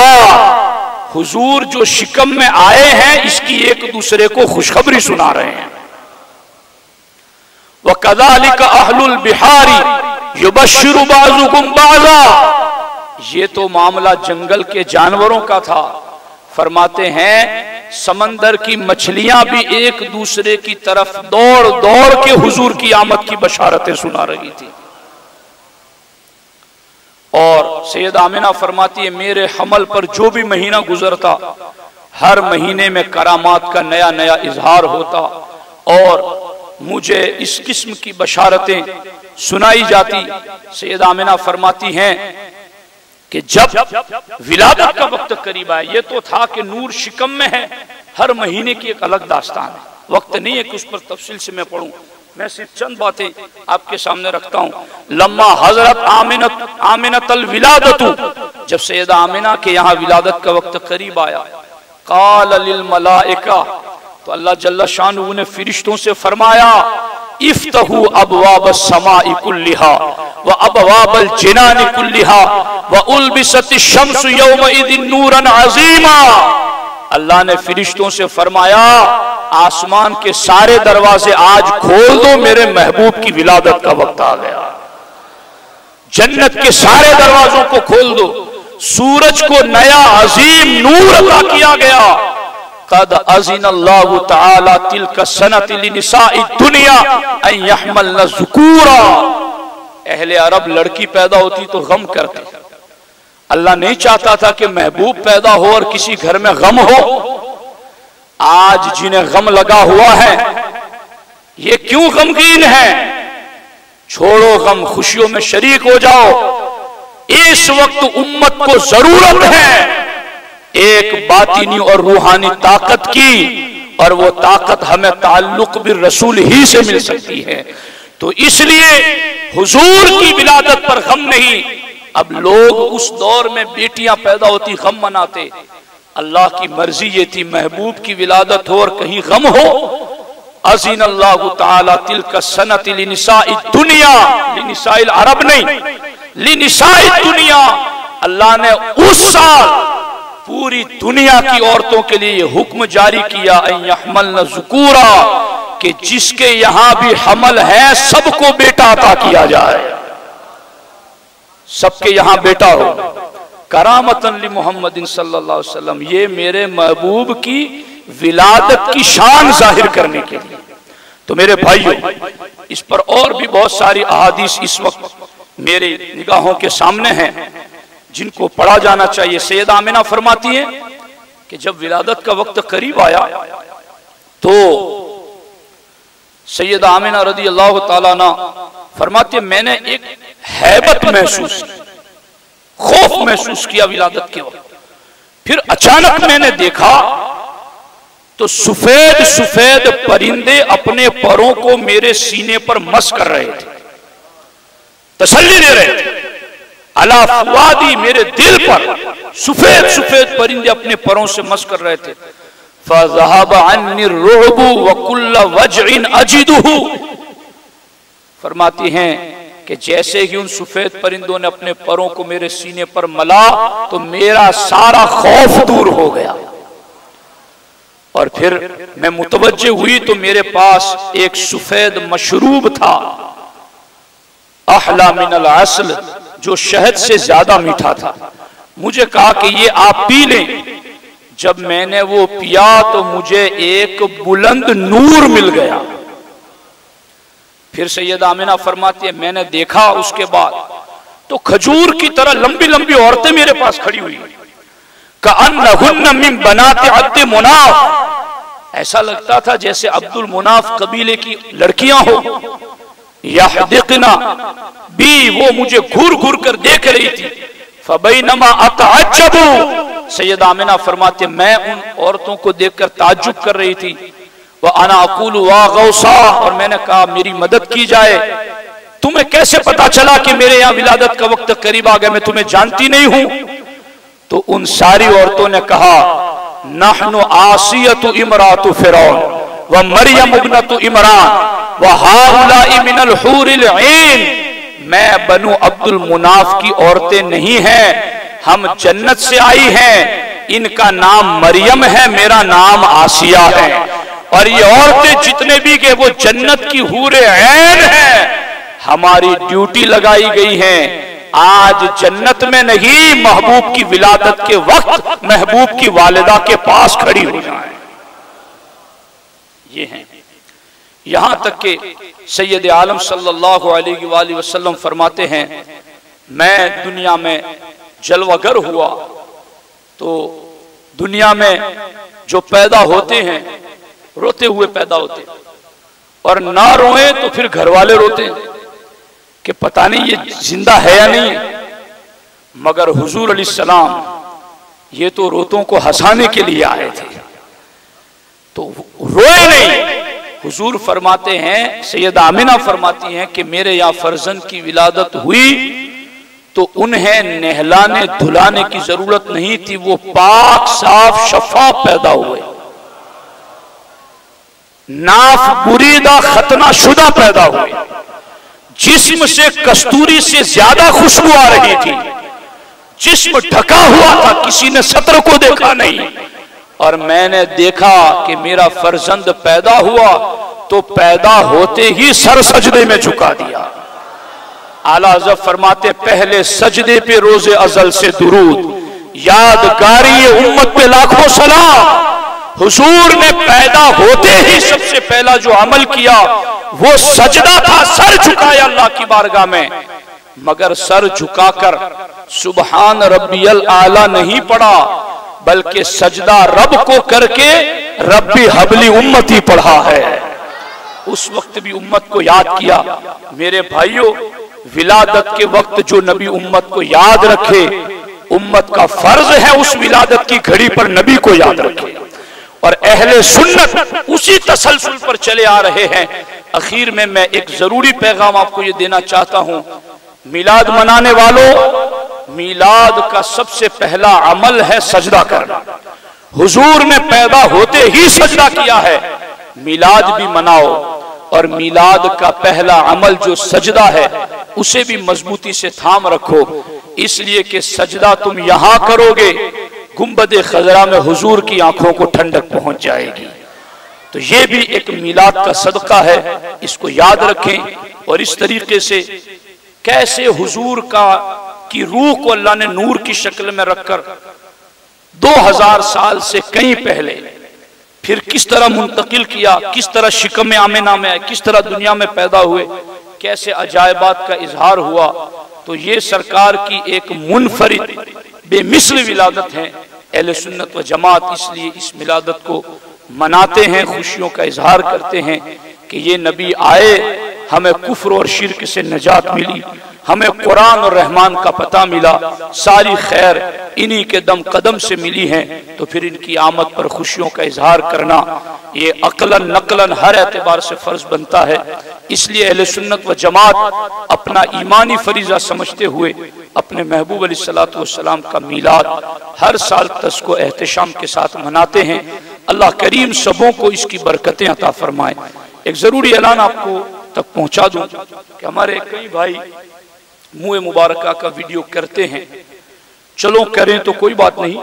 हुजूर जो शिकम में आए हैं इसकी एक दूसरे को खुशखबरी सुना रहे हैं। व कज़ालिक अहलुल बिहारी युबश्शिरु बाज़ुकुम बाज़ा, ये तो मामला जंगल के जानवरों का था। फरमाते हैं समंदर की मछलियां भी एक दूसरे की तरफ दौड़ दौड़ के हुजूर की आमद की बशारतें सुना रही थी। और सैयद आमिना फरमाती है मेरे हमल पर जो भी महीना गुजरता, हर महीने में करामात का नया नया इजहार होता और मुझे इस किस्म की बशारतें सुनाई जाती। सैयद आमिना फरमाती हैं कि जब विलादत का वक्त करीब आया, ये तो था कि नूर शिकम में है, हर महीने की एक अलग दास्तान है। वक्त नहीं है कि उस पर तफसील से मैं पढ़ूं, मैं सिर्फ चंद बातें आपके सामने रखता हूं। लम्मा हजरत आमिनत अल विलादतु, जब सैयदा आमिना के यहाँ विलादत का वक्त करीब आया, काल लिल मलाइका, तो अल्लाह जल्ला शानहू ने फिरिश्तों से फरमाया इफ्तहू अबवाब समाई कुल्लिहा व अबवाबल जिनान कुल्लिहा व उल्बिसत शम्सु यौमइदिन नूरन अज़ीमा। अल्लाह ने फिरिश्तों से फरमाया आसमान के सारे दरवाजे आज खोल दो, मेरे महबूब की विलादत का वक्त आ गया। जन्नत के सारे दरवाजों को खोल दो, सूरज को नया अजीम नूर अता किया गया। कद अज़िनल्लाहु तआला तिल्का सनति लिनिसाइ दुनिया अन यहमलन ज़ुकूरा। अहले अरब लड़की पैदा होती तो गम करते, अल्लाह नहीं चाहता था कि महबूब पैदा हो और किसी घर में गम हो। आज जिन्हें गम लगा हुआ है ये क्यों गमगीन है? छोड़ो गम, खुशियों में शरीक हो जाओ। इस वक्त उम्मत को जरूरत है एक बातिनी और रूहानी ताकत की, और वो ताकत हमें ताल्लुक बिर रसूल ही से मिल सकती है। तो इसलिए हुजूर की विलादत पर गम नहीं। अब लोग उस दौर में बेटियां पैदा होती गम मनाते, अल्लाह की मर्जी ये थी महबूब की विलादत हो और कहीं गम हो। अज़िनल्लाहु तआला तिल्का सनति लिनिसाइ दुनिया, लिनिसाइल अरब नहीं, लिनिसाइ दुनिया। अल्लाह ने उस साल पूरी दुनिया की औरतों के लिए ये हुक्म जारी किया अन यहमलन ज़ुकूरा, कि जिसके यहां भी हमल है सबको बेटा अता किया जाए, सबके यहां बेटा हो। करामतन लि मुहम्मदिन सल्लल्लाहु अलैहि वसल्लम, ये मेरे महबूब की विलादत की शान जाहिर करने के लिए। तो मेरे भाइयों, इस पर और भी बहुत सारी अहादीस इस वक्त मेरे निगाहों के सामने हैं जिनको पढ़ा जाना चाहिए। सैयदा आमिना फरमाती है कि जब विलादत का वक्त करीब आया तो सैयदा आमिना रदी अल्लाह ताला अन्हा फरमाती है मैंने एक हैबत महसूस, खौफ महसूस किया विलादत के वक्त। फिर अचानक मैंने देखा तो सफेद सफेद परिंदे अपने परों को मेरे सीने पर मस कर रहे थे, तसल्ली दे रहे थे। अला फुआदी, मेरे दिल पर सफेद सफेद परिंदे अपने परों से मस कर रहे थे। फज़हब अन्नी रुअबु व कुल्ल वजइन अजिदुहु, फरमाती हैं कि जैसे ही उन सफेद परिंदों ने अपने परों को मेरे सीने पर मला तो मेरा सारा खौफ दूर हो गया। और फिर मैं मुतवज्जे हुई तो मेरे पास एक सफेद मशरूब था, अहला मिनल अस्ल, जो शहद से ज्यादा मीठा था। मुझे कहा कि ये आप पी लें। जब मैंने वो पिया तो मुझे एक बुलंद नूर मिल गया। फिर सैयदा आमिना फरमाती है मैंने देखा उसके बाद तो खजूर की तरह लंबी लंबी औरतें मेरे पास खड़ी हुई, कअन्नहुन्न मिन बनाति अब्द मुनाफ, ऐसा लगता था जैसे अब्दुल मुनाफ कबीले की लड़कियां हो। यहदिकना बी, वो मुझे घूर घूर कर देख रही थी। फबैनमा अतअज्जबु, सैयदा आमिना फरमाते मैं उन औरतों को देखकर ताज्जुब कर रही थी। व अना अक़ूलु वा गौसा, और मैंने कहा मेरी मदद की जाए। तुम्हें कैसे पता चला कि मेरे यहाँ विलादत का वक्त करीब आ गया, मैं तुम्हें जानती नहीं हूं। तो उन सारी औरतों ने कहा नहनु आसियतु इमरातु फिरौन व मरियम इब्नतु इमरान व हाउलाई मिनल हूरिल ऐन, मैं बनु अब्दुल मुनाफ की औरतें नहीं हैं, हम जन्नत से आई हैं, इनका नाम मरियम है, मेरा नाम आसिया है। और ये औरतें जितने भी के वो जन्नत की हूरे ऐन है, हमारी ड्यूटी लगाई गई है आज जन्नत में नहीं, महबूब की विलादत के वक्त महबूब की वालिदा के पास खड़ी हो जाए। ये हैं। यहां तक कि सैयद आलम सल्लल्लाहु अलैहि वसल्लम फरमाते हैं, मैं दुनिया में जलवागर हुआ तो दुनिया में जो पैदा होते हैं रोते हुए पैदा होते हैं, और ना रोए तो फिर घर वाले रोते हैं कि पता नहीं ये जिंदा है या नहीं है। मगर हुजूर अलैहिस्सलाम ये तो रोतों को हंसाने के लिए आए थे, तो रोए नहीं। हुजूर फरमाते हैं, सैयद आमिना फरमाती हैं कि मेरे यहाँ फर्जंद की विलादत हुई तो उन्हें नहलाने धुलाने की जरूरत नहीं थी, वो पाक साफ शफाफ पैदा हुए, नाफ बुरीदा खतना शुदा पैदा हुए, जिस्म से कस्तूरी से ज्यादा खुशबू आ रही थी, जिस्म ढका हुआ था, किसी ने सत्र को देखा नहीं। और मैंने देखा कि मेरा फर्जंद पैदा हुआ तो पैदा होते ही सर सजदे में झुका दिया। आला हज़रत फरमाते, पहले सजदे पे रोजे अजल से दुरूद, यादगारी उम्मत पे लाखों सलाम। हुजूर ने पैदा होते ही सबसे पहला जो अमल किया वो सजदा था, सर झुकाया अल्लाह की बारगाह में। मगर सर झुकाकर सुबहान रब्बियल आला नहीं पढ़ा, बल्कि सजदा रब को करके रब्बी हबली उम्मती पढ़ा है। उस वक्त भी उम्मत को याद किया। मेरे भाइयों, विलादत के वक्त जो नबी उम्मत को याद रखे, उम्मत का फर्ज है उस विलादत की घड़ी पर नबी को याद रखे। और अहले सुन्नत उसी तसलसल पर चले आ रहे हैं। आखिर में मैं एक जरूरी पैगाम आपको ये देना चाहता हूं, मिलाद मनाने वालों, मिलाद का सबसे पहला अमल है सजदा करना। हुजूर ने पैदा होते ही सजदा किया है, मिलाद भी मनाओ। और मिलाद का पहला अमल जो सजदा है उसे भी मजबूती से थाम रखो, इसलिए कि सजदा तुम यहां करोगे, गुंबद खजरा में हुजूर की आंखों को ठंडक पहुंच जाएगी। तो ये भी एक मिलाद का सदका है, इसको याद रखें। और इस तरीके से कैसे हुजूर की रूह को अल्लाह ने नूर की शक्ल में रखकर 2000 साल से कहीं पहले फिर किस तरह मुंतकिल किया, किस तरह शिकम आमिना में आए, किस तरह दुनिया में पैदा हुए, कैसे अजायबात का इजहार हुआ। तो ये सरकार की एक मुनफरिद बेमिसल विलादत है। अहले सुन्नत व जमात इसलिए इस मिलादत को मनाते हैं, खुशियों का इजहार करते हैं कि ये नबी आए, हमें कुफ्र और शिर्क से निजात मिली, हमें कुरान और रहमान का पता मिला, सारी खैर इन्हीं के दम कदम से मिली है। तो फिर इनकी आमद पर खुशियों का इजहार करना ये अकलन नकलन हर एतबार से फर्ज बनता है। इसलिए अहले सुन्नत व जमात अपना ईमानी फरीजा समझते हुए अपने महबूब अलैहिस्सलातु वस्सलाम का मीलाद हर साल तस को एहतशाम के साथ मनाते हैं। अल्लाह करीम सबों को इसकी बरकतें अता फरमाए। एक जरूरी ऐलान आपको तक पहुंचा दूं कि हमारे कई भाई मुँह मुबारका का वीडियो करते हैं, चलो करें तो कोई बात नहीं,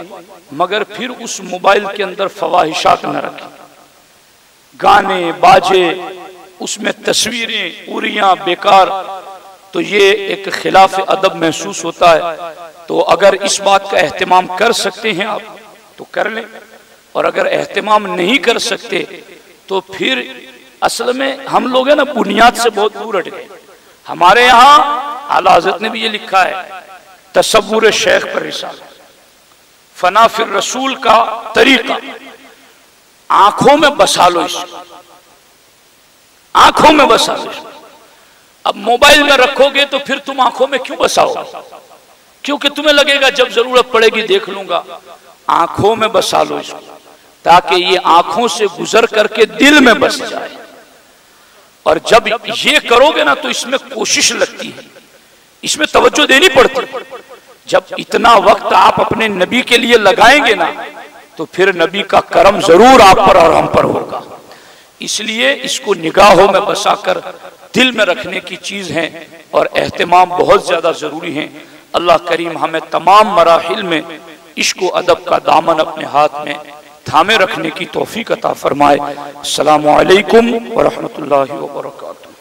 मगर फिर उस मोबाइल के अंदर फवाहिशात न रखें, गाने बाजे, उसमें तस्वीरें उरियां बेकार, तो ये एक खिलाफ अदब महसूस होता है। तो अगर इस बात का एहतमाम कर सकते हैं आप तो कर लें, और अगर एहतमाम नहीं कर सकते तो फिर असल में हम लोग है ना बुनियाद से बहुत दूर हट गए। हमारे यहाँ आला हज़रत ने भी ये लिखा है, तसव्वुर शेख पर रिसाला, फना फिर रसूल का तरीका, आंखों में बसा लो इसको, आंखों में बसा लो इसको। अब मोबाइल में रखोगे तो फिर तुम आंखों में क्यों बसाओगे, क्योंकि तुम्हें लगेगा जब जरूरत पड़ेगी देख लूंगा। आंखों में बसा लो इसको, ताकि ये आंखों से गुजर करके दिल में बस जाए। और जब ये करोगे ना तो इसमें कोशिश लगती है, इसमें तवज्जो देनी पड़ती है। जब इतना वक्त आप अपने नबी के लिए लगाएंगे ना तो फिर नबी का करम जरूर आप पर और हम पर होगा। इसलिए इसको निगाहों में बसाकर दिल में रखने की चीज़ है और एहतमाम बहुत ज़्यादा ज़रूरी है। अल्लाह करीम हमें तमाम मराहिल में इश्क व अदब का दामन अपने हाथ में थामे रखने की तौफीक अता फरमाए। अस्सलामु अलैकुम व रहमतुल्लाहि व बरकातुहू।